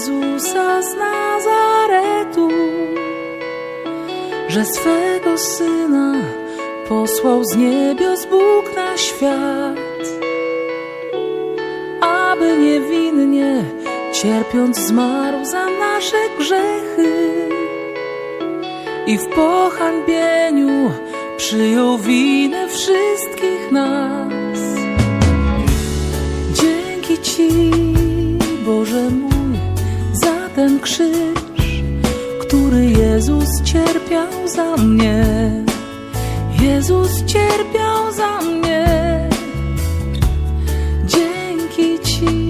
Jezusa z Nazaretu, że swego Syna posłał z niebios Bóg na świat, aby niewinnie cierpiąc zmarł za nasze grzechy i w pohańbieniu przyjął winę wszystkich nas. Dzięki Ci, Boże mój, za ten krzyż, który Jezus cierpiał za mnie. Jezus cierpiał za mnie. Dzięki Ci,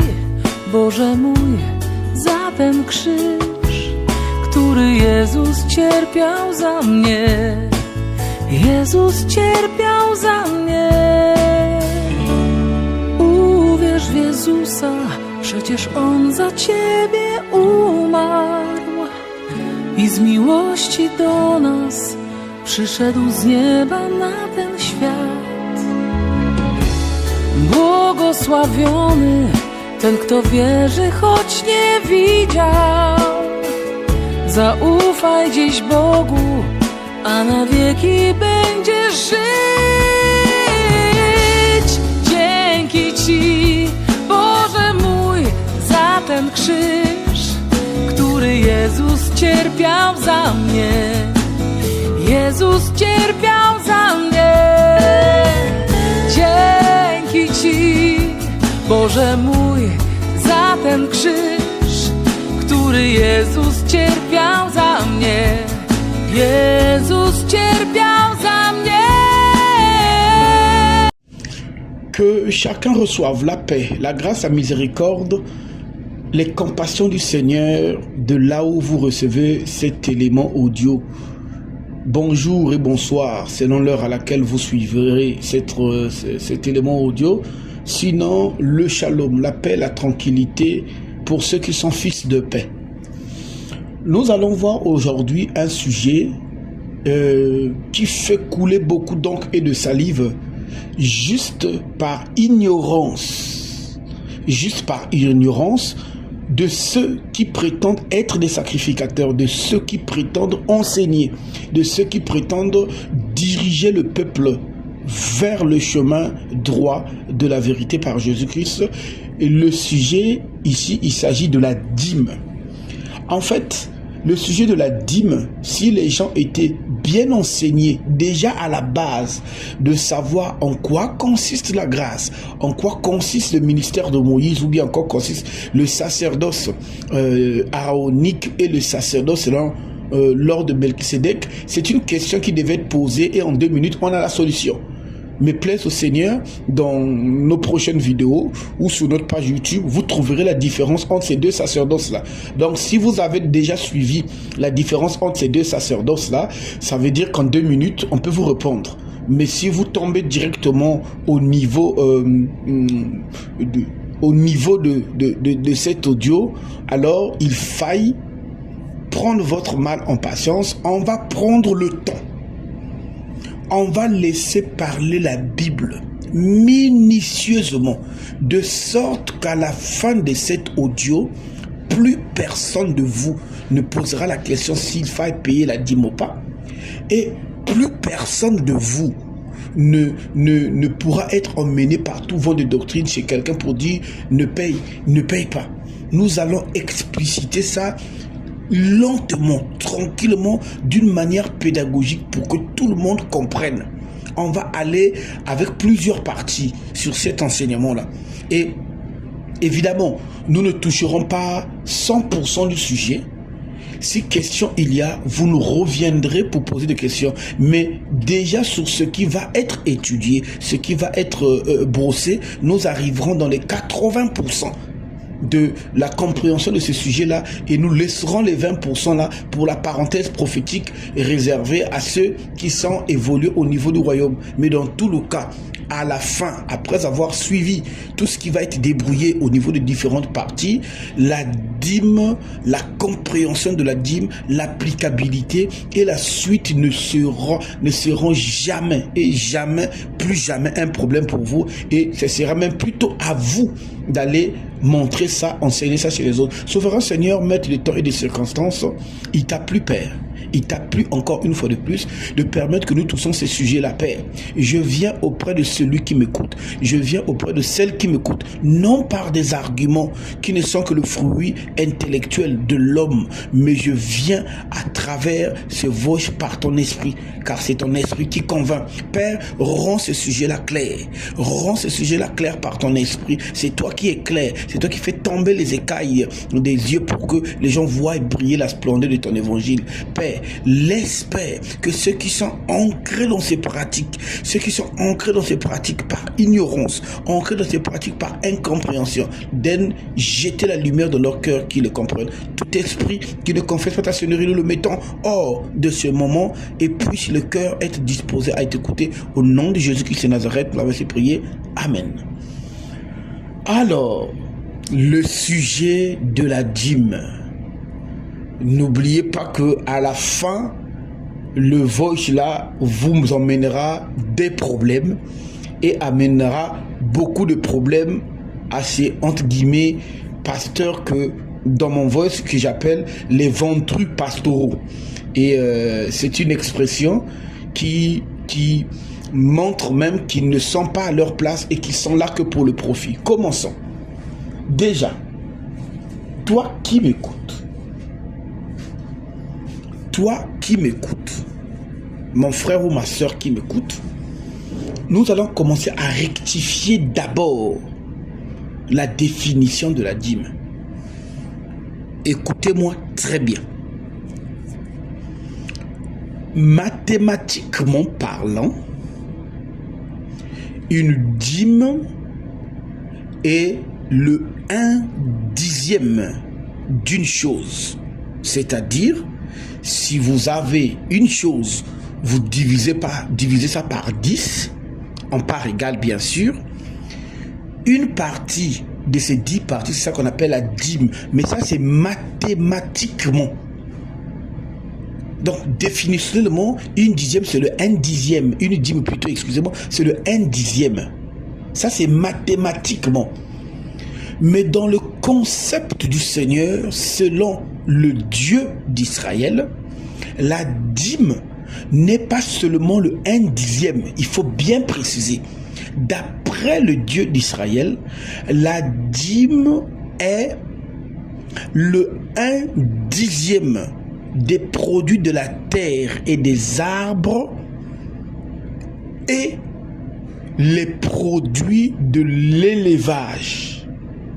Boże mój, za ten krzyż, który Jezus cierpiał za mnie. Jezus cierpiał za mnie. Uwierz w Jezusa, przecież On za Ciebie umarł i z miłości do nas przyszedł z nieba na ten świat. Błogosławiony ten, kto wierzy, choć nie widział. Zaufaj dziś Bogu, a na wieki będziesz żyć. Dzięki Ci, Boże mój, za ten krzyż, który Jezus cierpiał za mnie. Jezus cierpiał za mnie. Dzięki Ci, Boże mój, za ten krzyż, który Jezus cierpiał za mnie. Jezus cierpiał za mnie. Que chacun reçoive la paix, la grâce, la miséricorde, les compassions du Seigneur de là où vous recevez cet élément audio. Bonjour et bonsoir, selon l'heure à laquelle vous suivrez cet élément audio. Sinon, le shalom, la paix, la tranquillité pour ceux qui sont fils de paix. Nous allons voir aujourd'hui un sujet qui fait couler beaucoup d'encre et de salive juste par ignorance. Juste par ignorance de ceux qui prétendent être des sacrificateurs, de ceux qui prétendent enseigner, de ceux qui prétendent diriger le peuple vers le chemin droit de la vérité par Jésus-Christ. Et le sujet ici, il s'agit de la dîme. En fait, le sujet de la dîme, si les gens étaient bien enseignés déjà à la base de savoir en quoi consiste la grâce, en quoi consiste le ministère de Moïse, ou bien en quoi consiste le sacerdoce aaronique et le sacerdoce lors de Melchisédek, c'est une question qui devait être posée et en 2 minutes, on a la solution. Mais plaise au Seigneur, dans nos prochaines vidéos ou sur notre page YouTube, vous trouverez la différence entre ces deux sacerdoces-là. Donc, si vous avez déjà suivi la différence entre ces deux sacerdoces-là, ça veut dire qu'en 2 minutes, on peut vous répondre. Mais si vous tombez directement au niveau de cet audio, alors il faille prendre votre mal en patience. On va prendre le temps. On va laisser parler la Bible minutieusement, de sorte qu'à la fin de cet audio, plus personne de vous ne posera la question s'il faille payer la dîme ou pas. Et plus personne de vous ne pourra être emmené par tout vent de doctrine chez quelqu'un pour dire ne paye pas. Nous allons expliciter ça lentement, tranquillement, d'une manière pédagogique pour que tout le monde comprenne. On va aller avec plusieurs parties sur cet enseignement-là. Et évidemment, nous ne toucherons pas 100% du sujet. Si question il y a, vous nous reviendrez pour poser des questions. Mais déjà sur ce qui va être étudié, ce qui va être brossé, nous arriverons dans les 80% de la compréhension de ce sujet-là et nous laisserons les 20% là pour la parenthèse prophétique réservée à ceux qui sont évolués au niveau du royaume. Mais dans tout le cas, à la fin, après avoir suivi tout ce qui va être débrouillé au niveau de différentes parties, la dîme, la compréhension de la dîme, l'applicabilité et la suite ne seront jamais et jamais, plus jamais un problème pour vous, et ce sera même plutôt à vous d'aller montrer ça, enseigner ça chez les autres. Souverain Seigneur, maître des temps et des circonstances, il t'a plu, Père. Il t'a plu encore une fois de plus de permettre que nous touchions ces sujets-là, Père. Je viens auprès de celui qui m'écoute. Je viens auprès de celle qui m'écoute. Non par des arguments qui ne sont que le fruit intellectuel de l'homme, mais je viens à travers ce voice par ton esprit, car c'est ton esprit qui convainc. Père, rends ce sujet-là clair. Rends ce sujet-là clair par ton esprit. C'est toi qui éclaires. C'est toi qui fais tomber les écailles des yeux pour que les gens voient briller la splendeur de ton évangile. Père, laisse, Père, que ceux qui sont ancrés dans ces pratiques, par ignorance, ancrés dans ces pratiques par incompréhension, daigne jeter la lumière dans leur cœur qui le comprennent. Tout esprit qui ne confesse pas ta Seigneurie, nous le mettons hors de ce moment et puisse le cœur être disposé à t'écouter. Au nom de Jésus-Christ de Nazareth, nous l'avons ainsi prié. Amen. Alors, le sujet de la dîme. N'oubliez pas que à la fin, le voice là vous emmènera des problèmes et amènera beaucoup de problèmes à ces entre guillemets pasteurs que dans mon voice que j'appelle les ventrus pastoraux. Et c'est une expression qui montre même qu'ils ne sont pas à leur place et qu'ils sont là que pour le profit. Commençons. Déjà, toi qui m'écoutes, mon frère ou ma soeur qui m'écoute, nous allons commencer à rectifier d'abord la définition de la dîme. Écoutez-moi très bien. Mathématiquement parlant, une dîme est le 1/10 d'une chose. C'est-à-dire, si vous avez une chose, vous divisez ça par 10, en part égale bien sûr. Une partie de ces 10 parties, c'est ça qu'on appelle la dîme. Mais ça, c'est mathématiquement. Donc, définitivement, une dixième, c'est le 1/10. Une dîme plutôt, excusez-moi, c'est le 1/10. Ça, c'est mathématiquement. Mais dans le concept du Seigneur, selon le Dieu d'Israël, la dîme n'est pas seulement le 1/10. Il faut bien préciser. D'après le Dieu d'Israël, la dîme est le 1/10 des produits de la terre et des arbres et les produits de l'élevage.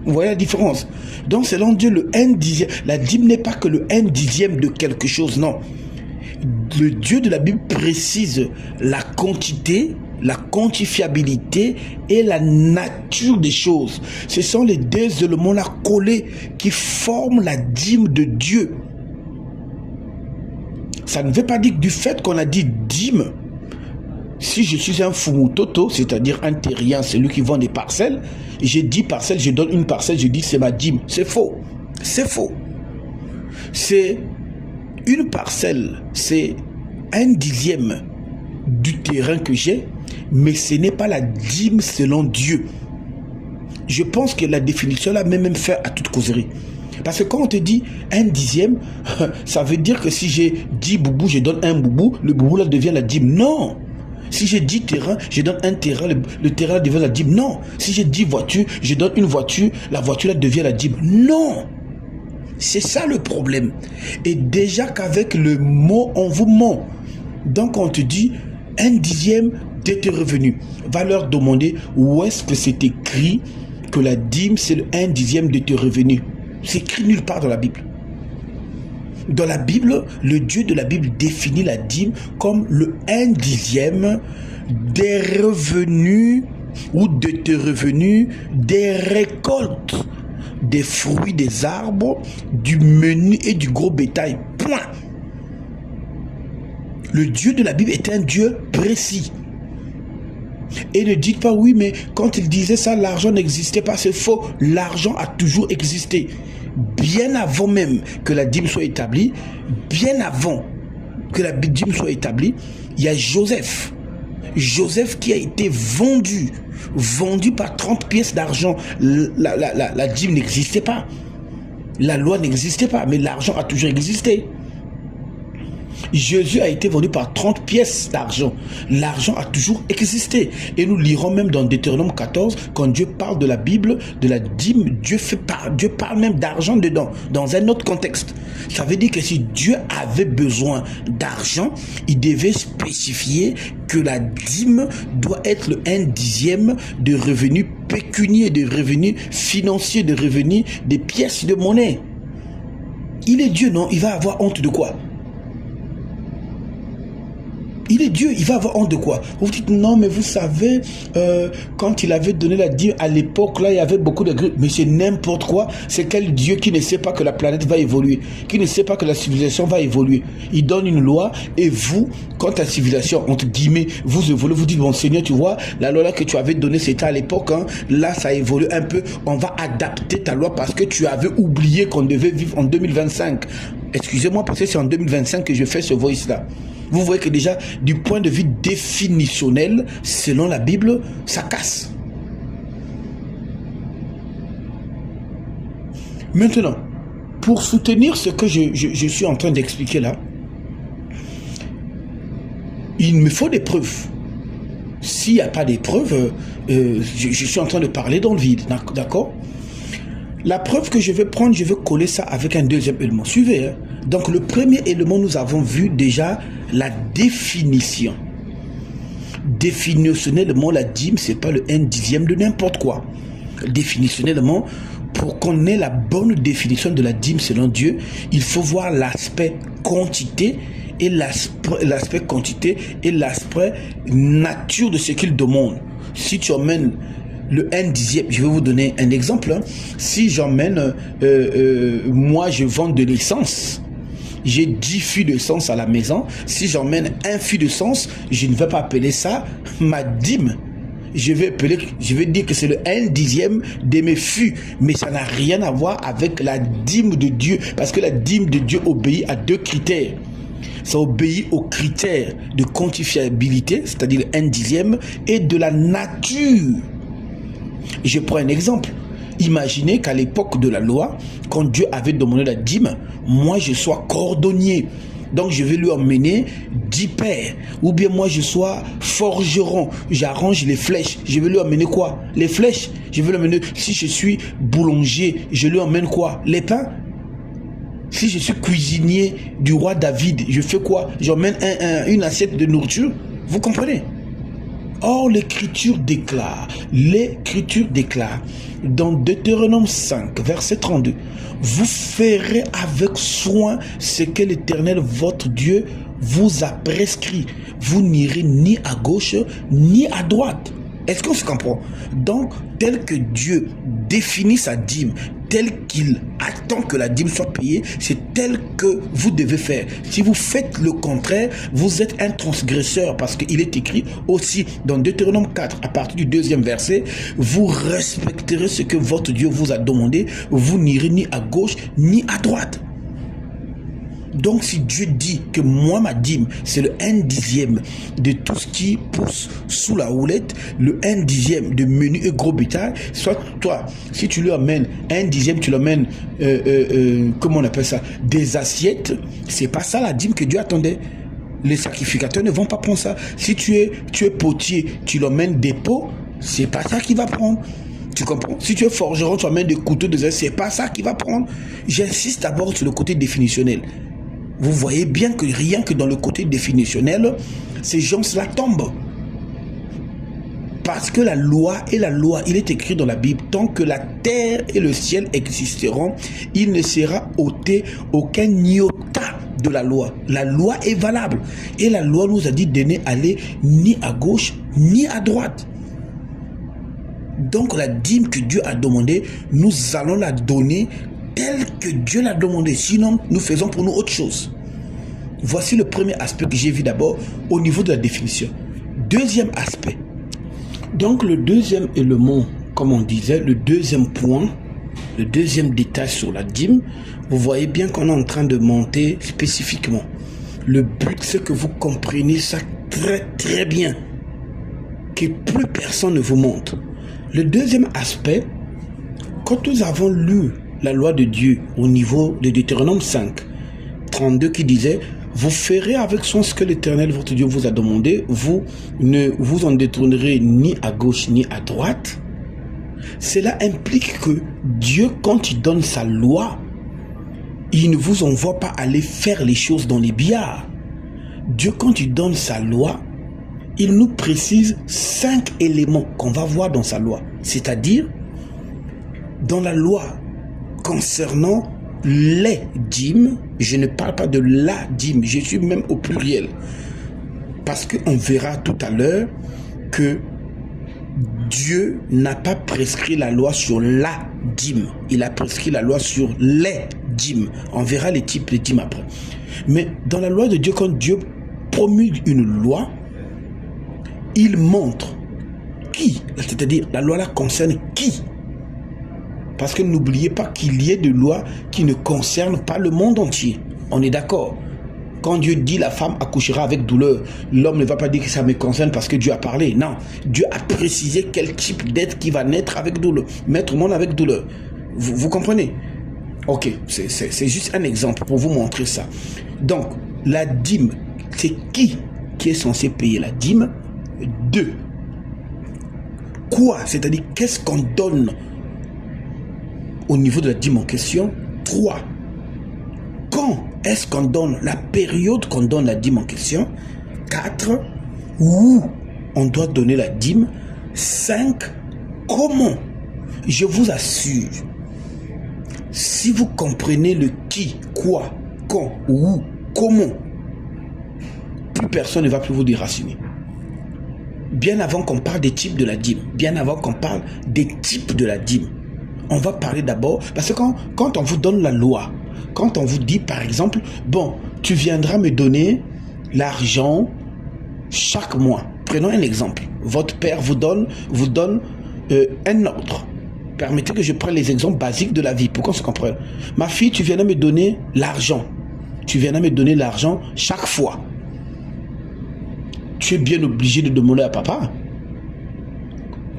Vous voyez la différence? Donc selon Dieu, le 1/10, la dîme n'est pas que le 1/10 de quelque chose, non. Le Dieu de la Bible précise la quantité, la quantifiabilité et la nature des choses. Ce sont les deux éléments-là collés qui forment la dîme de Dieu. Ça ne veut pas dire que du fait qu'on a dit dîme, si je suis un fumutoto, c'est-à-dire un terrien, celui qui vend des parcelles, j'ai 10 parcelles, je donne une parcelle, je dis c'est ma dîme. C'est faux. C'est faux. C'est une parcelle, c'est 1/10 du terrain que j'ai, mais ce n'est pas la dîme selon Dieu. Je pense que la définition là même faire à toute causerie. Parce que quand on te dit 1/10, ça veut dire que si j'ai 10 boubous, je donne un boubou, le boubou là devient la dîme. Non. Si j'ai 10 terrains, je donne un terrain, le terrain devient la dîme. Non. Si j'ai 10 voitures, je donne une voiture, la voiture là devient la dîme. Non. C'est ça le problème. Et déjà qu'avec le mot, on vous ment. Donc on te dit 1/10 de tes revenus. Va leur demander où est-ce que c'est écrit que la dîme c'est le 1/10 de tes revenus. C'est écrit nulle part dans la Bible. Dans la Bible, le Dieu de la Bible définit la dîme comme le 1/10 des revenus ou de tes revenus des récoltes, des fruits des arbres, du menu et du gros bétail. Point. Le Dieu de la Bible est un Dieu précis. Et ne dites pas oui, mais quand il disait ça, l'argent n'existait pas. C'est faux. L'argent a toujours existé. Bien avant même que la dîme soit établie, il y a Joseph. Joseph qui a été vendu par 30 pièces d'argent. La dîme n'existait pas. La loi n'existait pas, mais l'argent a toujours existé. Jésus a été vendu par 30 pièces d'argent. L'argent a toujours existé. Et nous lirons même dans Deutéronome 14, quand Dieu parle de la Bible, de la dîme, Dieu parle même d'argent dedans, dans un autre contexte. Ça veut dire que si Dieu avait besoin d'argent, il devait spécifier que la dîme doit être le 1/10 de revenus pécuniaires, de revenus financiers, de revenus des pièces de monnaie. Il est Dieu, non? Il va avoir honte de quoi? Il est Dieu, il va avoir honte de quoi? Vous dites, non, mais vous savez, quand il avait donné la dîme, à l'époque, là, il y avait beaucoup de grippes. Mais c'est n'importe quoi. C'est quel Dieu qui ne sait pas que la planète va évoluer, qui ne sait pas que la civilisation va évoluer. Il donne une loi, et vous, quand la civilisation, entre guillemets, vous évoluez, vous dites, bon Seigneur, tu vois, la loi là que tu avais donnée, c'était à l'époque, hein, là, ça évolue un peu, on va adapter ta loi parce que tu avais oublié qu'on devait vivre en 2025. Excusez-moi, parce que c'est en 2025 que je fais ce voice-là. Vous voyez que déjà, du point de vue définitionnel, selon la Bible, ça casse. Maintenant, pour soutenir ce que je suis en train d'expliquer là, il me faut des preuves. S'il n'y a pas des preuves, je suis en train de parler dans le vide, d'accord? La preuve que je vais prendre, je vais coller ça avec un deuxième élément. Suivez, hein? Donc le premier élément, nous avons vu déjà la définition. Définitionnellement, la dîme, c'est pas le 1/10 de n'importe quoi. Définitionnellement, pour qu'on ait la bonne définition de la dîme selon Dieu, il faut voir l'aspect quantité et l'aspect quantité et l'aspect nature de ce qu'il demande. Si tu emmènes le 1/10, je vais vous donner un exemple. Hein. Si j'emmène, moi je vends de l'essence, j'ai 10 fûts d'essence à la maison. Si j'emmène un fût d'essence, je ne vais pas appeler ça ma dîme. Je vais dire que c'est le 1/10 de mes fûts. Mais ça n'a rien à voir avec la dîme de Dieu. Parce que la dîme de Dieu obéit à 2 critères. Ça obéit aux critères de quantifiabilité, c'est-à-dire le 1/10, et de la nature. Je prends un exemple. Imaginez qu'à l'époque de la loi, quand Dieu avait demandé la dîme, moi je sois cordonnier. Donc je vais lui emmener 10 paires. Ou bien moi je sois forgeron. J'arrange les flèches. Je vais lui emmener quoi? Les flèches. Je vais lui emmener. Si je suis boulanger, je lui emmène quoi? Les pains. Si je suis cuisinier du roi David, je fais quoi? J'emmène une assiette de nourriture. Vous comprenez? Or, l'Écriture déclare, dans Deutéronome 5, verset 32, vous ferez avec soin ce que l'Éternel, votre Dieu, vous a prescrit. Vous n'irez ni à gauche, ni à droite. Est-ce qu'on se comprend? Donc, tel que Dieu définit sa dîme, tel qu'il attend que la dîme soit payée, c'est tel que vous devez faire. Si vous faites le contraire, vous êtes un transgresseur, parce qu'il est écrit aussi dans Deutéronome 4, à partir du 2e verset, vous respecterez ce que votre Dieu vous a demandé, vous n'irez ni à gauche, ni à droite. Donc si Dieu dit que moi ma dîme c'est le 1/10 de tout ce qui pousse sous la houlette, le 1/10 de menu et gros bétail, soit toi si tu lui amènes 1/10, tu l'amènes comment on appelle ça, des assiettes, c'est pas ça la dîme que Dieu attendait. Les sacrificateurs ne vont pas prendre ça. Si tu es potier, tu l'emmènes des pots, c'est pas ça qu'il va prendre. Tu comprends? Si tu es forgeron, tu amènes des couteaux, c'est pas ça qu'il va prendre. J'insiste d'abord sur le côté définitionnel. Vous voyez bien que rien que dans le côté définitionnel, ces gens-là tombent. Parce que la loi, il est écrit dans la Bible, tant que la terre et le ciel existeront, il ne sera ôté aucun iota de la loi. La loi est valable. Et la loi nous a dit de n'aller ni à gauche, ni à droite. Donc la dîme que Dieu a demandée, nous allons la donner tel que Dieu l'a demandé. Sinon, nous faisons pour nous autre chose. Voici le premier aspect que j'ai vu d'abord au niveau de la définition. Deuxième aspect. Donc, le deuxième élément, comme on disait, le deuxième point, le deuxième détail sur la dîme, vous voyez bien qu'on est en train de monter spécifiquement. Le but, c'est que vous compreniez ça très, très bien. que plus personne ne vous montre. Le deuxième aspect, quand nous avons lu la loi de Dieu au niveau de Deutéronome 5, 32 qui disait « Vous ferez avec soin ce que l'Éternel votre Dieu vous a demandé, vous ne vous en détournerez ni à gauche ni à droite », cela implique que Dieu, quand il donne sa loi, il ne vous envoie pas aller faire les choses dans les billards. Dieu, quand il donne sa loi, il nous précise 5 éléments qu'on va voir dans sa loi. C'est-à-dire, dans la loi concernant les dîmes, je ne parle pas de la dîme, je suis même au pluriel. Parce qu'on verra tout à l'heure que Dieu n'a pas prescrit la loi sur la dîme. Il a prescrit la loi sur les dîmes. On verra les types de dîmes après. Mais dans la loi de Dieu, quand Dieu promulgue une loi, il montre qui, c'est-à-dire la loi là concerne qui. Parce que n'oubliez pas qu'il y ait des lois qui ne concernent pas le monde entier. On est d'accord. Quand Dieu dit la femme accouchera avec douleur, l'homme ne va pas dire que ça me concerne parce que Dieu a parlé. Non, Dieu a précisé quel type d'être qui va naître avec douleur, mettre au monde avec douleur. Vous comprenez? Ok, c'est juste un exemple pour vous montrer ça. Donc, la dîme, c'est qui est censé payer la dîme? 2. Quoi? C'est-à-dire, qu'est-ce qu'on donne au niveau de la dîme en question? 3. Quand est-ce qu'on donne, la période qu'on donne la dîme en question? 4. Où on doit donner la dîme? 5. Comment? Je vous assure, si vous comprenez le qui, quoi, quand, où, comment, plus personne ne va plus vous déraciner. Bien avant qu'on parle des types de la dîme, bien avant qu'on parle des types de la dîme, on va parler d'abord, parce que quand on vous donne la loi, quand on vous dit par exemple, bon, tu viendras me donner l'argent chaque mois. Prenons un exemple. Votre père vous donne un ordre. Permettez que je prenne les exemples basiques de la vie pour qu'on se comprenne. Ma fille, tu viendras me donner l'argent. Tu viendras me donner l'argent chaque fois. Tu es bien obligé de demander à papa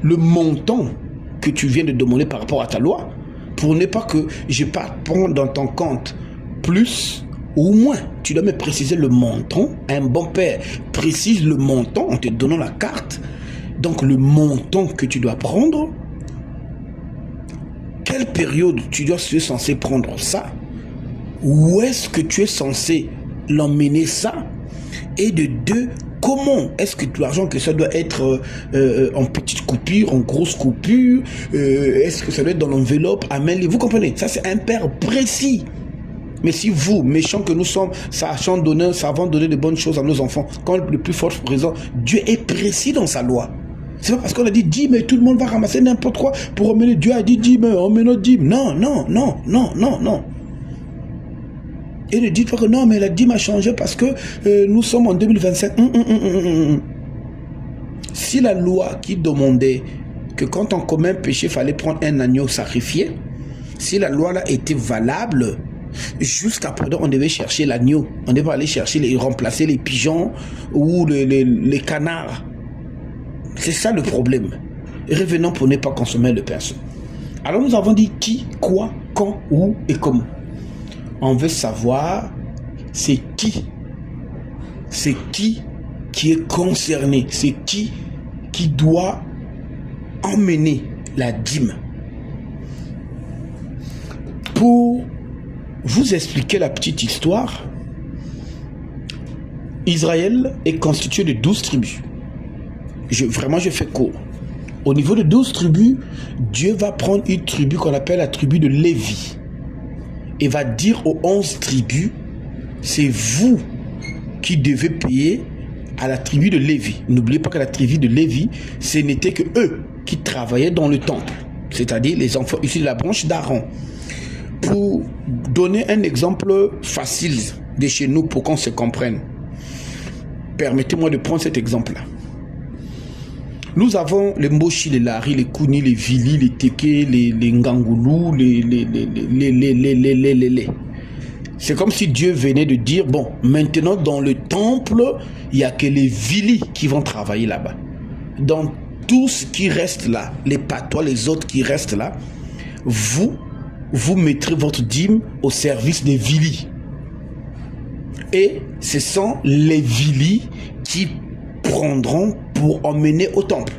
le montant que tu viens de demander par rapport à ta loi, pour ne pas que je parte prendre dans ton compte plus ou moins. Tu dois me préciser le montant. Un bon père précise le montant en te donnant la carte. Donc le montant que tu dois prendre, quelle période tu es censé prendre ça, où est-ce que tu es censé l'emmener ça, et de 2, comment est-ce que l'argent que ça doit être en petite coupure, en grosse coupure, est-ce que ça doit être dans l'enveloppe, à main libre? Vous comprenez? Ça, c'est un père précis. Mais si vous, méchants que nous sommes, savons donner de bonnes choses à nos enfants, quand le plus fort présent, Dieu est précis dans sa loi. C'est pas parce qu'on a dit dîme, mais tout le monde va ramasser n'importe quoi pour emmener. Dieu a dit dîme, emmenons dîme. Non, non, non, non, non, non. Et ne dites pas que non, mais la dîme a changé parce que nous sommes en 2025. Si la loi qui demandait que quand on commet un péché, il fallait prendre un agneau sacrifié, si la loi là était valable, jusqu'à présent, on devait chercher l'agneau. On devait aller chercher, remplacer les pigeons ou les canards. C'est ça le problème. Revenons pour ne pas consommer le personne. Alors nous avons dit qui, quoi, quand, où et comment. On veut savoir c'est qui est concerné, c'est qui doit emmener la dîme. Pour vous expliquer la petite histoire, Israël est constitué de 12 tribus. Vraiment, je fais court. Au niveau de 12 tribus, Dieu va prendre une tribu qu'on appelle la tribu de Lévi. Et va dire aux 11 tribus, c'est vous qui devez payer à la tribu de Lévi. N'oubliez pas que la tribu de Lévi, ce n'était que eux qui travaillaient dans le temple. C'est-à-dire les enfants issus de la branche d'Aaron. Pour donner un exemple facile de chez nous pour qu'on se comprenne, permettez-moi de prendre cet exemple-là. Nous avons les Moshi, les Lari, les Kuni, les Vili, les Teke, les Ngangoulou, les. C'est comme si Dieu venait de dire, bon, maintenant dans le temple, il n'y a que les Vili qui vont travailler là-bas. dans tout ce qui reste là, les patois, les autres qui restent là, vous mettrez votre dîme au service des vilis. Et ce sont les vilis qui prendront pour emmener au temple.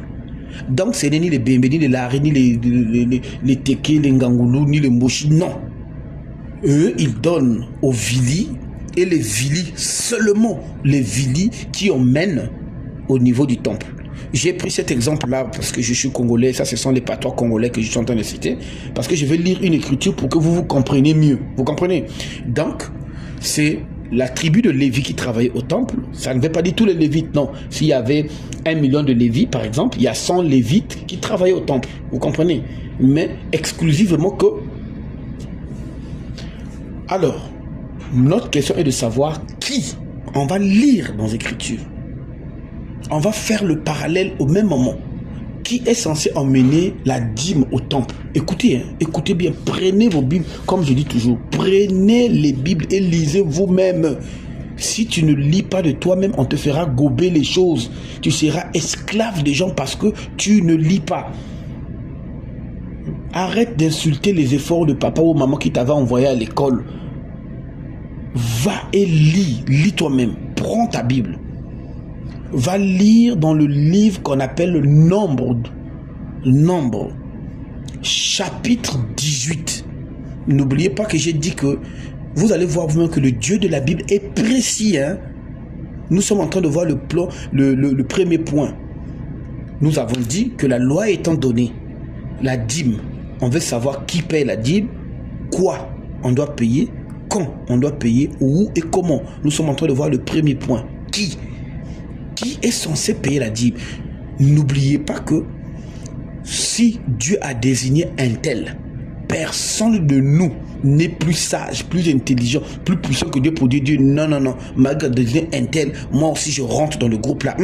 Donc ce n'est ni les Bembe, ni les Lari, ni les Teke, les Ngangoulou, ni les Moshi, non. Eux, ils donnent aux vilis, et les vilis, seulement les vilis qui emmènent au niveau du temple. J'ai pris cet exemple-là parce que je suis congolais, ça ce sont les patois congolais que je suis en train de citer, parce que je vais lire une écriture pour que vous compreniez mieux. Vous comprenez? Donc, c'est la tribu de Lévi qui travaillait au temple. Ça ne veut pas dire tous les Lévites, non. S'il y avait 1 million de Lévites, par exemple, il y a 100 Lévites qui travaillaient au temple. Vous comprenez? Mais exclusivement que... Alors, notre question est de savoir qui. On va lire dans les Écritures. On va faire le parallèle au même moment. Qui est censé emmener la dîme au temple? Écoutez, écoutez bien, prenez vos Bibles, comme je dis toujours, prenez les Bibles et lisez vous-même. Si tu ne lis pas de toi-même, on te fera gober les choses. Tu seras esclave des gens parce que tu ne lis pas. Arrête d'insulter les efforts de papa ou maman qui t'avait envoyé à l'école. Va et lis toi-même. Prends ta Bible. Va lire dans le livre qu'on appelle le Nombre, chapitre 18. N'oubliez pas que j'ai dit que vous allez voir vous-même que le Dieu de la Bible est précis. Hein? Nous sommes en train de voir le premier point. Nous avons dit que la loi étant donnée, la dîme, on veut savoir qui paye la dîme, quoi on doit payer, quand on doit payer, où et comment. Nous sommes en train de voir le premier point. Qui est censé payer la dîme? N'oubliez pas que si Dieu a désigné un tel, personne de nous n'est plus sage, plus intelligent, plus puissant que Dieu pour dire Dieu, non, malgré désigner un tel, moi aussi je rentre dans le groupe là.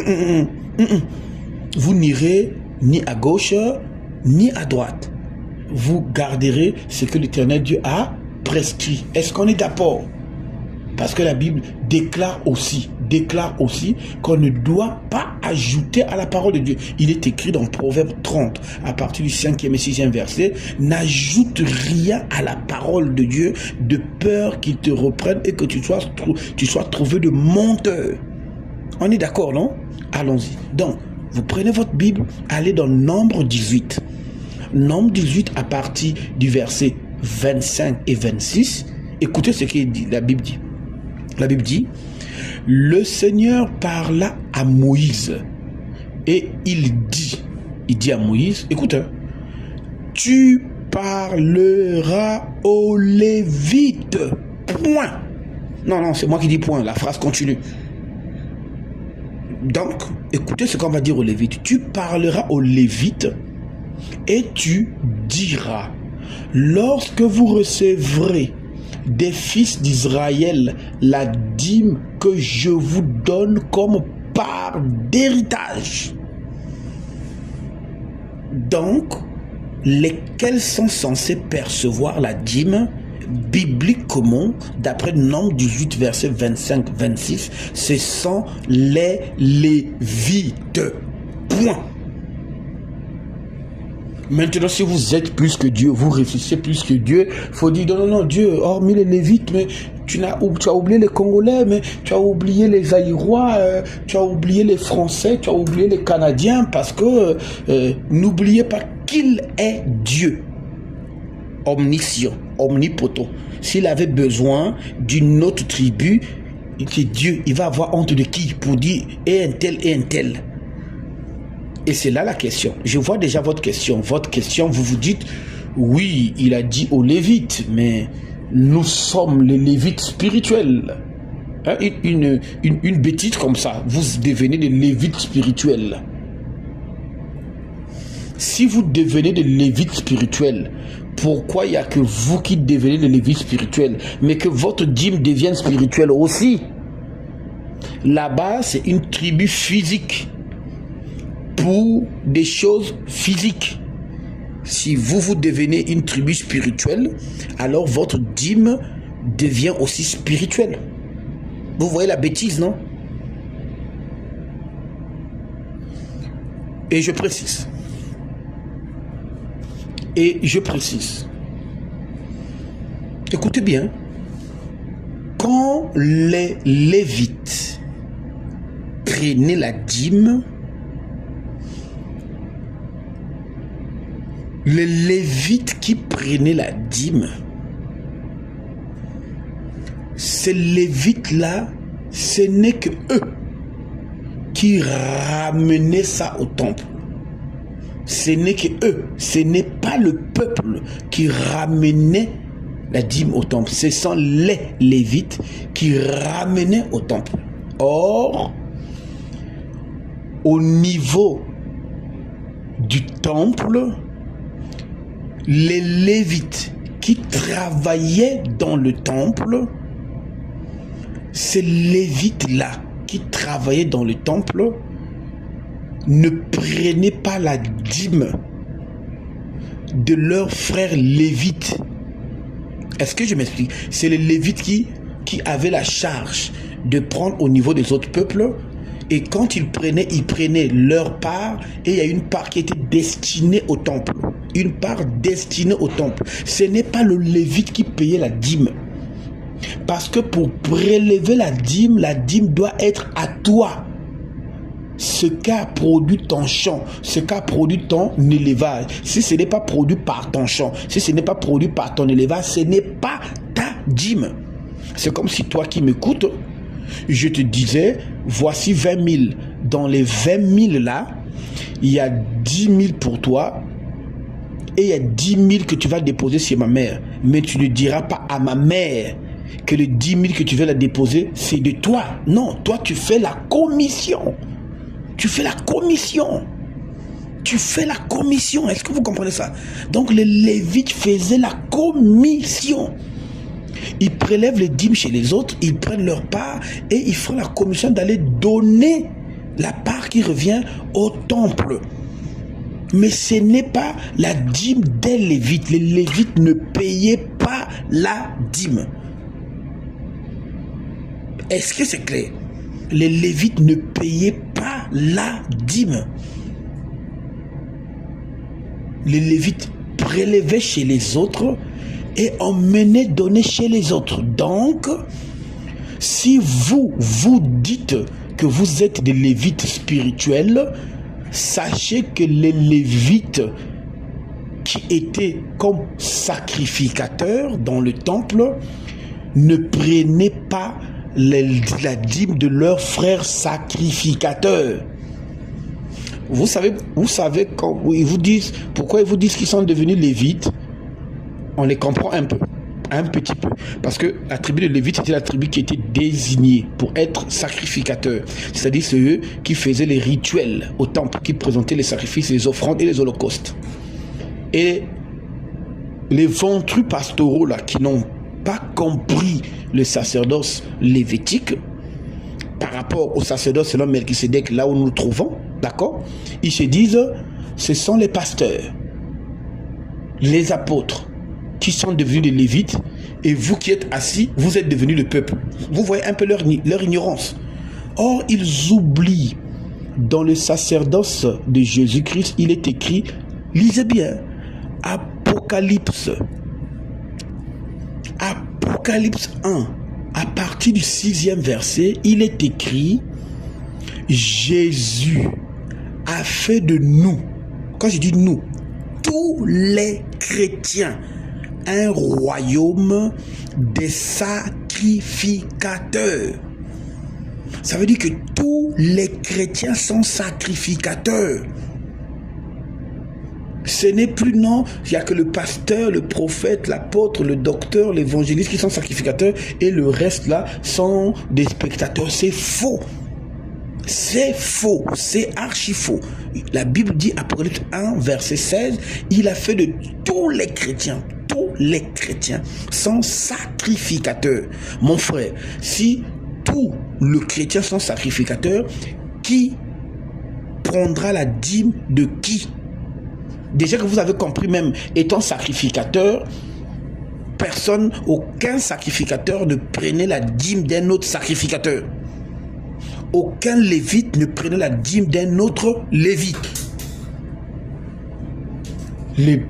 Vous n'irez ni à gauche, ni à droite. Vous garderez ce que l'Éternel Dieu a prescrit. Est-ce qu'on est d'accord? Parce que la Bible déclare aussi qu'on ne doit pas ajouter à la parole de Dieu. Il est écrit dans Proverbe 30, à partir du 5e et 6e verset, n'ajoute rien à la parole de Dieu de peur qu'il te reprenne et que tu sois trouvé de menteur. On est d'accord, non? Allons-y. Donc, vous prenez votre Bible, allez dans Nombre 18. Nombre 18 à partir du verset 25 et 26. Écoutez ce que la Bible dit. La Bible dit, le Seigneur parla à Moïse et il dit à Moïse, écoute, tu parleras aux Lévites, point. Non, c'est moi qui dis point, la phrase continue. Donc, écoutez ce qu'on va dire aux Lévites. Tu parleras aux Lévites et tu diras, lorsque vous recevrez des fils d'Israël la dîme que je vous donne comme part d'héritage. Donc, lesquels sont censés percevoir la dîme bibliquement, d'après Nombre 18, verset 25-26, ce sont les Lévites. Point. Maintenant, si vous êtes plus que Dieu, vous réfléchissez plus que Dieu, il faut dire, non, Dieu, hormis les Lévites, mais tu as oublié les Congolais, mais tu as oublié les Aïrois, tu as oublié les Français, tu as oublié les Canadiens, parce que n'oubliez pas qu'il est Dieu, omniscient, omnipotent. S'il avait besoin d'une autre tribu, c'est Dieu, il va avoir honte de qui pour dire, et un tel, et un tel. Et c'est là la question. Je vois déjà votre question. Votre question, vous vous dites, oui, il a dit aux Lévites, mais nous sommes les Lévites spirituels. Hein, une bêtise comme ça, vous devenez des Lévites spirituels. Si vous devenez des Lévites spirituels, pourquoi il n'y a que vous qui devenez des Lévites spirituels, mais que votre dîme devienne spirituelle aussi? Là-bas, c'est une tribu physique. Pour des choses physiques. Si vous devenez une tribu spirituelle, alors votre dîme devient aussi spirituelle. Vous voyez la bêtise, non? Et je précise. Et je précise. Écoutez bien. Quand les Lévites prenaient la dîme, les Lévites qui prenaient la dîme, ces Lévites-là, ce n'est que eux qui ramenaient ça au temple. Ce n'est que eux, ce n'est pas le peuple qui ramenait la dîme au temple. Ce sont les Lévites qui ramenaient au temple. Or, au niveau du temple, les Lévites qui travaillaient dans le temple, ces Lévites-là qui travaillaient dans le temple ne prenaient pas la dîme de leurs frères Lévites. Est-ce que je m'explique? C'est les Lévites qui avaient la charge de prendre au niveau des autres peuples. Et quand ils prenaient leur part, et il y a une part qui était destinée au temple. Une part destinée au temple. Ce n'est pas le Lévite qui payait la dîme. Parce que pour prélever la dîme doit être à toi. Ce qu'a produit ton champ, ce qu'a produit ton élevage. Si ce n'est pas produit par ton champ, si ce n'est pas produit par ton élevage, ce n'est pas ta dîme. C'est comme si toi qui m'écoutes, je te disais, voici 20 000. Dans les 20 000 là, il y a 10 000 pour toi et il y a 10 000 que tu vas déposer chez ma mère. Mais tu ne diras pas à ma mère que les 10 000 que tu vas la déposer, c'est de toi. Non, toi tu fais la commission. Tu fais la commission. Tu fais la commission. Est-ce que vous comprenez ça? Donc les Lévites faisaient la commission. Ils prélèvent les dîmes chez les autres, ils prennent leur part et ils font la commission d'aller donner la part qui revient au temple. Mais ce n'est pas la dîme des Lévites. Les Lévites ne payaient pas la dîme. Est-ce que c'est clair? Les Lévites ne payaient pas la dîme. Les Lévites prélevaient chez les autres et emmenaient donner chez les autres. Donc, si vous dites que vous êtes des Lévites spirituels, sachez que les Lévites qui étaient comme sacrificateurs dans le temple ne prenaient pas la dîme de leurs frères sacrificateurs. Vous savez quand ils vous disent, pourquoi ils vous disent qu'ils sont devenus Lévites? On les comprend un petit peu. Parce que la tribu de Lévite, c'était la tribu qui était désignée pour être sacrificateur. C'est-à-dire ceux qui faisaient les rituels au temple, qui présentaient les sacrifices, les offrandes et les holocaustes. Et les ventrus pastoraux là, qui n'ont pas compris le sacerdoce lévitique par rapport au sacerdoce selon Melchisédek, là où nous nous trouvons, d'accord? Ils se disent, ce sont les pasteurs, les apôtres, qui sont devenus des Lévites, et vous qui êtes assis, vous êtes devenus le peuple. Vous voyez un peu leur ignorance. Or, ils oublient, dans le sacerdoce de Jésus-Christ, il est écrit, lisez bien, Apocalypse 1, à partir du 6e verset, il est écrit, Jésus a fait de nous, quand je dis nous, tous les chrétiens, un royaume des sacrificateurs. Ça veut dire que tous les chrétiens sont sacrificateurs. Ce n'est plus non, il n'y a que le pasteur, le prophète, l'apôtre, le docteur, l'évangéliste qui sont sacrificateurs et le reste là sont des spectateurs. C'est faux. C'est faux, c'est archi faux. La Bible dit, Apocalypse 1, verset 16, il a fait de tous les chrétiens sont sacrificateurs. Mon frère, si tous les chrétiens sont sacrificateurs, qui prendra la dîme de qui? Déjà que vous avez compris, même étant sacrificateur, aucun sacrificateur ne prenait la dîme d'un autre sacrificateur. Aucun lévite ne prenait la dîme d'un autre lévite.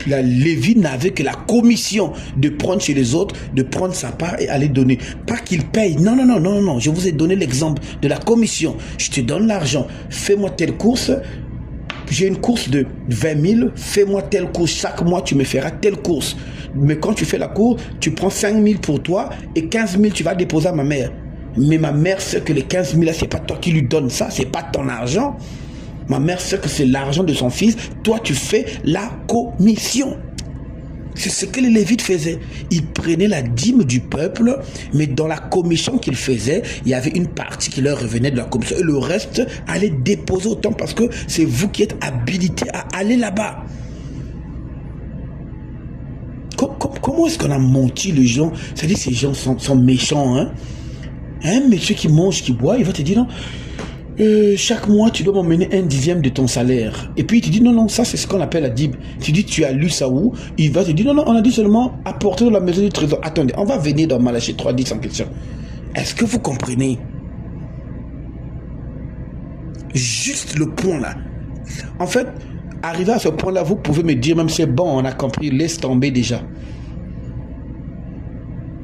la Lévi n'avait que la commission de prendre chez les autres, de prendre sa part et aller donner. Pas qu'il paye. Non, non, non, non, non. Je vous ai donné l'exemple de la commission. Je te donne l'argent. Fais-moi telle course. J'ai une course de 20 000. Fais-moi telle course. Chaque mois, tu me feras telle course. Mais quand tu fais la course, tu prends 5 000 pour toi et 15 000, tu vas déposer à ma mère. Mais ma mère sait que les 15 000 là, c'est pas toi qui lui donnes ça. C'est pas ton argent. Ma mère sait que c'est l'argent de son fils. Toi, tu fais la commission. C'est ce que les Lévites faisaient. Ils prenaient la dîme du peuple, mais dans la commission qu'ils faisaient, il y avait une partie qui leur revenait de la commission. Et le reste allait déposer au temple parce que c'est vous qui êtes habilités à aller là-bas. Comment est-ce qu'on a menti les gens? C'est-à-dire que ces gens sont méchants. Hein? Un monsieur qui mange, qui boit, il va te dire non. Chaque mois, tu dois m'emmener 1/10 de ton salaire. Et puis, il te dit, non, non, ça, c'est ce qu'on appelle la dîme. Tu dis, tu as lu ça où? Il va te dire, non, non, on a dit seulement apporter dans la maison du trésor. Attendez, on va venir dans Malachie 3:10 en question. Est-ce que vous comprenez? Juste le point là. En fait, arrivé à ce point-là, vous pouvez me dire, même c'est bon, on a compris, laisse tomber déjà.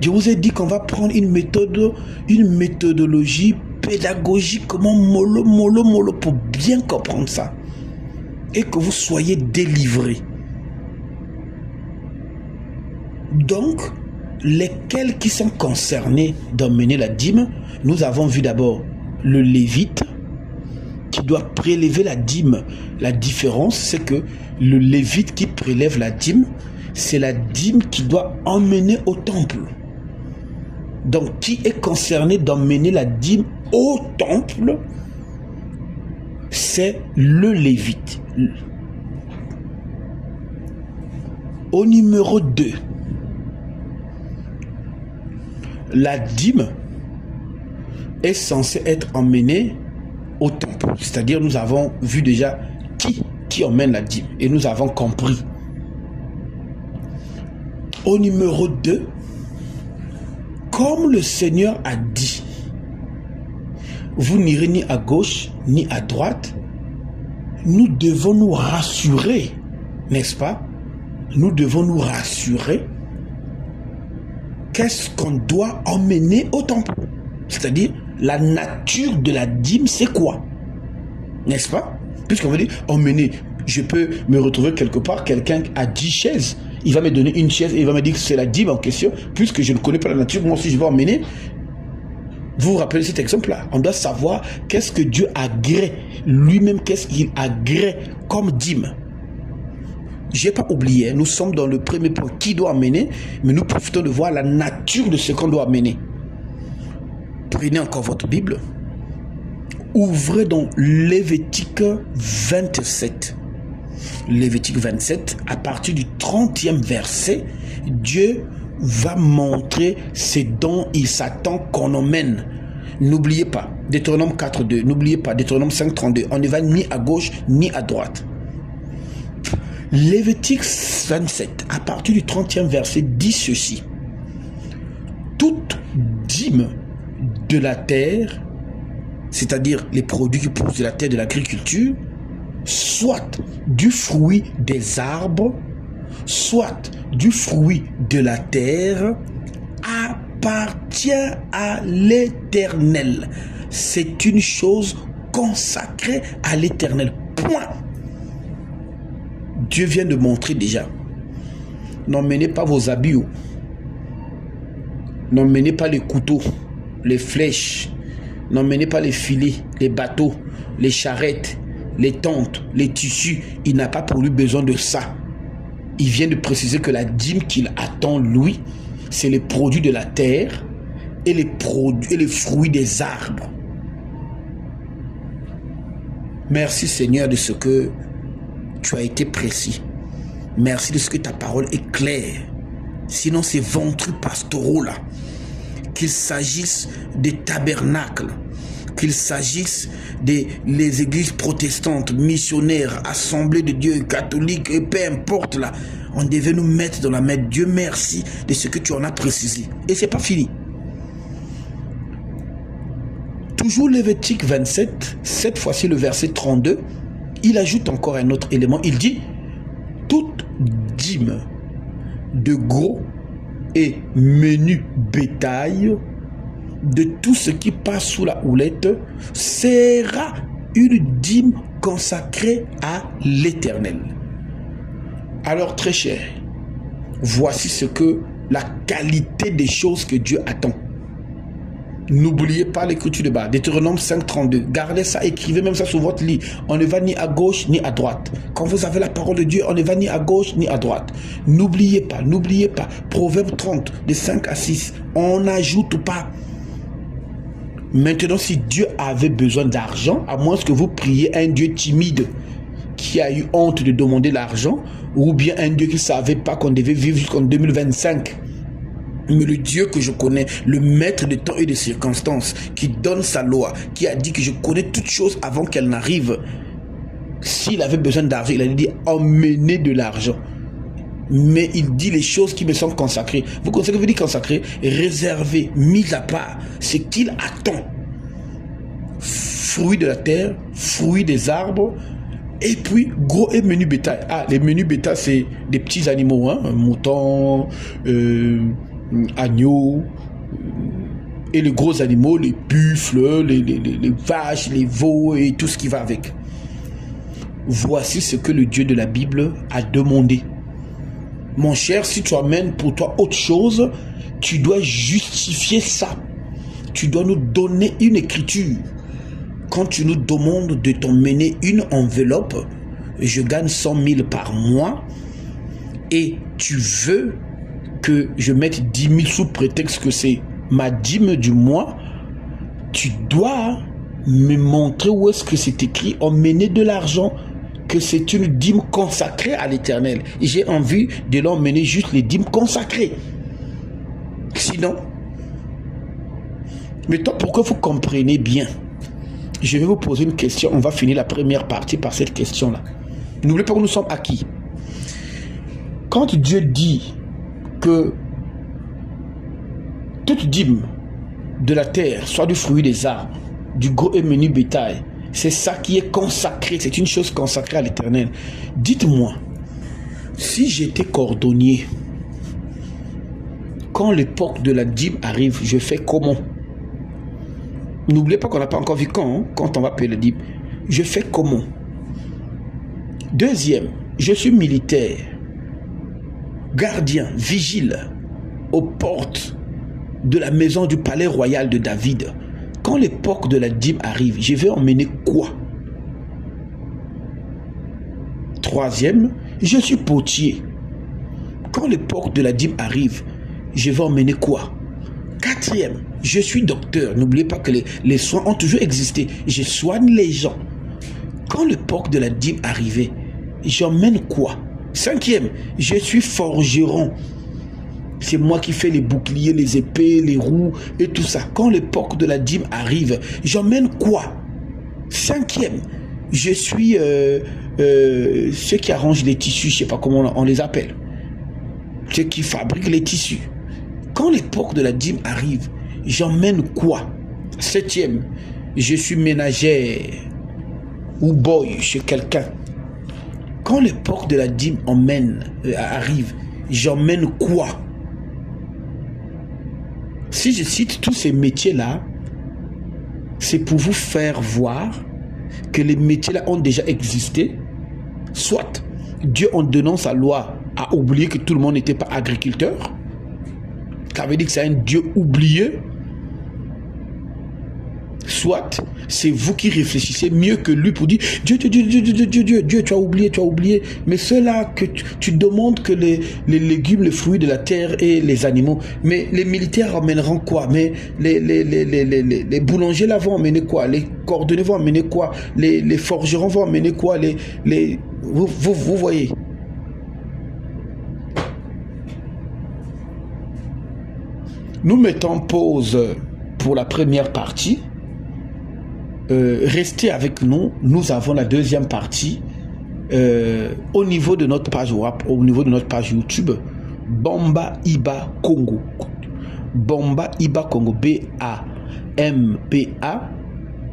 Je vous ai dit qu'on va prendre une méthodologie pédagogiquement mollo pour bien comprendre ça et que vous soyez délivrés. Donc, lesquels qui sont concernés d'emmener la dîme? Nous avons vu d'abord le Lévite qui doit prélever la dîme. La différence, c'est que le Lévite qui prélève la dîme, c'est la dîme qui doit emmener au temple. Donc, qui est concerné d'emmener la dîme au temple? C'est le Lévite. Au numéro 2, la dîme est censée être emmenée au temple. C'est-à-dire, nous avons vu déjà qui emmène la dîme et nous avons compris. Au numéro 2, comme le Seigneur a dit, vous n'irez ni à gauche ni à droite, nous devons nous rassurer, n'est-ce pas? Nous devons nous rassurer. Qu'est-ce qu'on doit emmener au temple? C'est-à-dire, la nature de la dîme, c'est quoi? N'est-ce pas? Puisqu'on veut dire, emmener, je peux me retrouver quelque part, quelqu'un a 10 chaises, il va me donner une chaise et il va me dire que c'est la dîme en question, puisque je ne connais pas la nature, moi aussi je vais emmener. Vous vous rappelez cet exemple-là? On doit savoir qu'est-ce que Dieu agrée, lui-même qu'est-ce qu'il agrée comme dîme. Je n'ai pas oublié, nous sommes dans le premier point, qui doit emmener, mais nous profitons de voir la nature de ce qu'on doit emmener. Prenez encore votre Bible, ouvrez donc Lévitique 27. Lévitique 27, à partir du 30e verset, Dieu va montrer ce dont il s'attend qu'on emmène. N'oubliez pas, Deutéronome 4:2, n'oubliez pas, Deutéronome 5:32, on ne va ni à gauche ni à droite. Lévitique 27, à partir du 30e verset, dit ceci. Toute dîme de la terre, c'est-à-dire les produits qui poussent de la terre de l'agriculture, soit du fruit des arbres, soit du fruit de la terre, appartient à l'Éternel. C'est une chose consacrée à l'Éternel. Point. Dieu vient de montrer déjà. N'emmenez pas vos habits. N'emmenez pas les couteaux, les flèches. N'emmenez pas les filets, les bateaux, les charrettes, les tentes, les tissus. Il n'a pas pour lui besoin de ça. Il vient de préciser que la dîme qu'il attend, lui, c'est les produits de la terre et les fruits des arbres. Merci Seigneur de ce que tu as été précis. Merci de ce que ta parole est claire. Sinon, ces ventrus pastoraux là, qu'il s'agisse des tabernacles, qu'il s'agisse des églises protestantes, missionnaires, assemblées de Dieu, catholiques, et peu importe là, on devait nous mettre dans la main. Dieu merci de ce que tu en as précisé. Et c'est pas fini. Toujours Lévitique 27, cette fois-ci le verset 32, il ajoute encore un autre élément. Il dit, toute dîme de gros et menu bétail, de tout ce qui passe sous la houlette, sera une dîme consacrée à l'Éternel. Alors très cher, voici ce que la qualité des choses que Dieu attend. N'oubliez pas l'écriture de bas, Deutéronome 5:32. Gardez ça, écrivez même ça sur votre lit. On ne va ni à gauche ni à droite. Quand vous avez la parole de Dieu, on ne va ni à gauche ni à droite. N'oubliez pas. Proverbe 30, de 5 à 6. On n'ajoute pas. Maintenant, si Dieu avait besoin d'argent, à moins que vous priez un Dieu timide qui a eu honte de demander l'argent, ou bien un Dieu qui ne savait pas qu'on devait vivre jusqu'en 2025. Mais le Dieu que je connais, le maître de temps et de circonstances, qui donne sa loi, qui a dit que je connais toutes choses avant qu'elles n'arrivent, s'il avait besoin d'argent, il allait dire emmenez de l'argent. Mais il dit les choses qui me sont consacrées. Vous connaissez ce que veut dire consacré? Réservé, mis à part, ce qu'il attend. Fruits de la terre, fruits des arbres, et puis gros et menu bétail. Ah, les menus bétail, c'est des petits animaux, hein, moutons, agneaux, et les gros animaux, les buffles, les vaches, les veaux et tout ce qui va avec. Voici ce que le Dieu de la Bible a demandé. Mon cher, si tu amènes pour toi autre chose, tu dois justifier ça. Tu dois nous donner une écriture. Quand tu nous demandes de t'emmener une enveloppe, je gagne 100 000 par mois, et tu veux que je mette 10 000 sous prétexte que c'est ma dîme du mois, tu dois me montrer où est-ce que c'est écrit emmener de l'argent, que c'est une dîme consacrée à l'Éternel. Et j'ai envie de l'emmener juste les dîmes consacrées. Sinon, maintenant pour que vous compreniez bien, je vais vous poser une question. On va finir la première partie par cette question-là. N'oubliez pas que nous sommes acquis. Quand Dieu dit que toute dîme de la terre, soit du fruit des arbres, du gros et menu bétail, c'est ça qui est consacré, c'est une chose consacrée à l'Éternel. Dites-moi, si j'étais cordonnier, quand l'époque de la dîme arrive, je fais comment? N'oubliez pas qu'on n'a pas encore vu quand on va payer la dîme. Je fais comment? Deuxième, je suis militaire, gardien, vigile aux portes de la maison du palais royal de David. Quand l'époque de la dîme arrive, je vais emmener quoi? Troisième, je suis potier. Quand l'époque de la dîme arrive, je vais emmener quoi? Quatrième, je suis docteur. N'oubliez pas que les soins ont toujours existé. Je soigne les gens. Quand l'époque de la dîme arrivait, j'emmène quoi? Cinquième, je suis forgeron. C'est moi qui fais les boucliers, les épées, les roues et tout ça. Quand l'époque de la dîme arrive, j'emmène quoi? Cinquième, je suis ceux qui arrangent les tissus, je ne sais pas comment on les appelle. Ceux qui fabriquent les tissus. Quand l'époque de la dîme arrive, j'emmène quoi? Septième, je suis ménagère ou boy chez quelqu'un. Quand l'époque de la dîme arrive, j'emmène quoi? Si je cite tous ces métiers-là, c'est pour vous faire voir que les métiers-là ont déjà existé. Soit Dieu, en donnant sa loi, a oublié que tout le monde n'était pas agriculteur. Ça veut dire que c'est un Dieu oublié. Soit c'est vous qui réfléchissez mieux que lui pour dire Dieu, tu as oublié. Mais ceux-là que tu demandes que les légumes, les fruits de la terre et les animaux, mais les militaires amèneront quoi? Mais les boulangers là vont amener quoi? Les cordonniers vont amener quoi? Les forgerons vont amener quoi? Vous voyez. Nous mettons pause pour la première partie. Restez avec nous. Nous avons la deuxième partie au niveau de notre page WAP, au niveau de notre page YouTube. Bamba Iba Congo. Bamba Iba Congo. B-A-M-P-A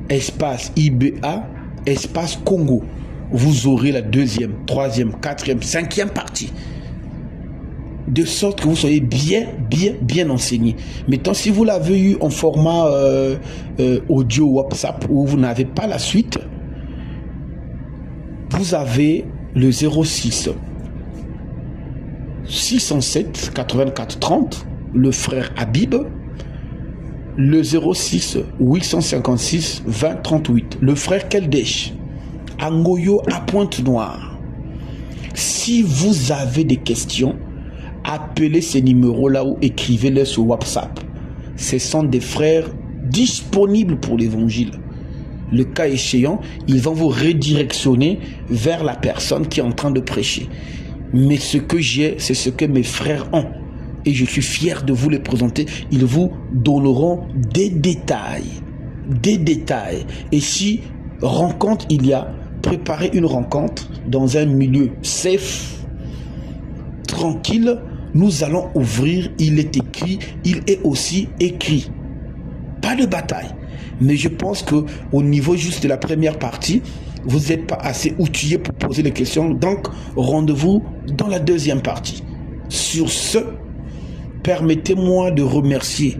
espace I-B-A espace Congo. Vous aurez la deuxième, troisième, quatrième, cinquième partie. de sorte que vous soyez bien enseigné. Maintenant, si vous l'avez eu en format audio WhatsApp où vous n'avez pas la suite, vous avez le 06 607 84 30, le frère Habib, le 06 856 20 38, le frère Keldesh, Angoyo à Pointe-Noire. Si vous avez des questions, appelez ces numéros-là ou écrivez-les sur WhatsApp. Ce sont des frères disponibles pour l'évangile. Le cas échéant, ils vont vous redirectionner vers la personne qui est en train de prêcher. Mais ce que j'ai, c'est ce que mes frères ont. Et je suis fier de vous les présenter. Ils vous donneront des détails. Des détails. Et si rencontre il y a, préparez une rencontre dans un milieu safe, tranquille. Nous allons ouvrir, il est écrit, il est aussi écrit. Pas de bataille. Mais je pense qu'au niveau juste de la première partie, vous n'êtes pas assez outillé pour poser les questions. Donc, rendez-vous dans la deuxième partie. Sur ce, permettez-moi de remercier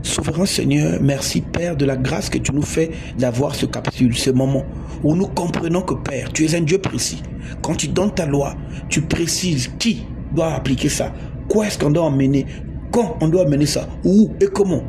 Souverain Seigneur, merci Père de la grâce que tu nous fais d'avoir ce capsule, ce moment où nous comprenons que Père, tu es un Dieu précis. Quand tu donnes ta loi, tu précises qui doit appliquer ça, quoi est-ce qu'on doit emmener, quand on doit amener ça, où et comment.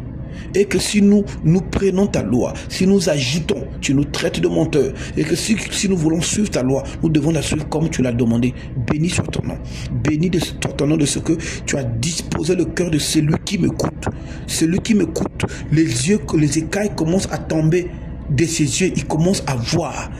Et que si nous prenons ta loi, si nous agitons, tu nous traites de menteurs. Et que si nous voulons suivre ta loi, nous devons la suivre comme tu l'as demandé. Béni soit ton nom. Béni soit ton nom de ce que tu as disposé le cœur de celui qui m'écoute. Celui qui m'écoute, les écailles commencent à tomber de ses yeux. Il commence à voir.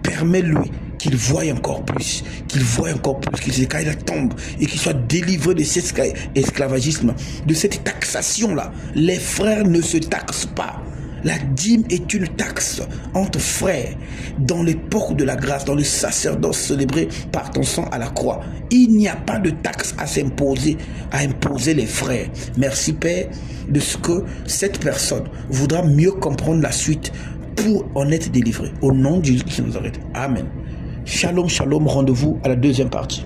Permets-lui qu'il voie encore plus, que ces écailles tombent et qu'il soit délivré de cet esclavagisme, de cette taxation-là. Les frères ne se taxent pas. La dîme est une taxe entre frères dans l'époque de la grâce, dans le sacerdoce célébré par ton sang à la croix. Il n'y a pas de taxe à imposer les frères. Merci Père de ce que cette personne voudra mieux comprendre la suite pour en être délivré. Au nom de Jésus qui nous arrête. Amen. Shalom, shalom, rendez-vous à la deuxième partie.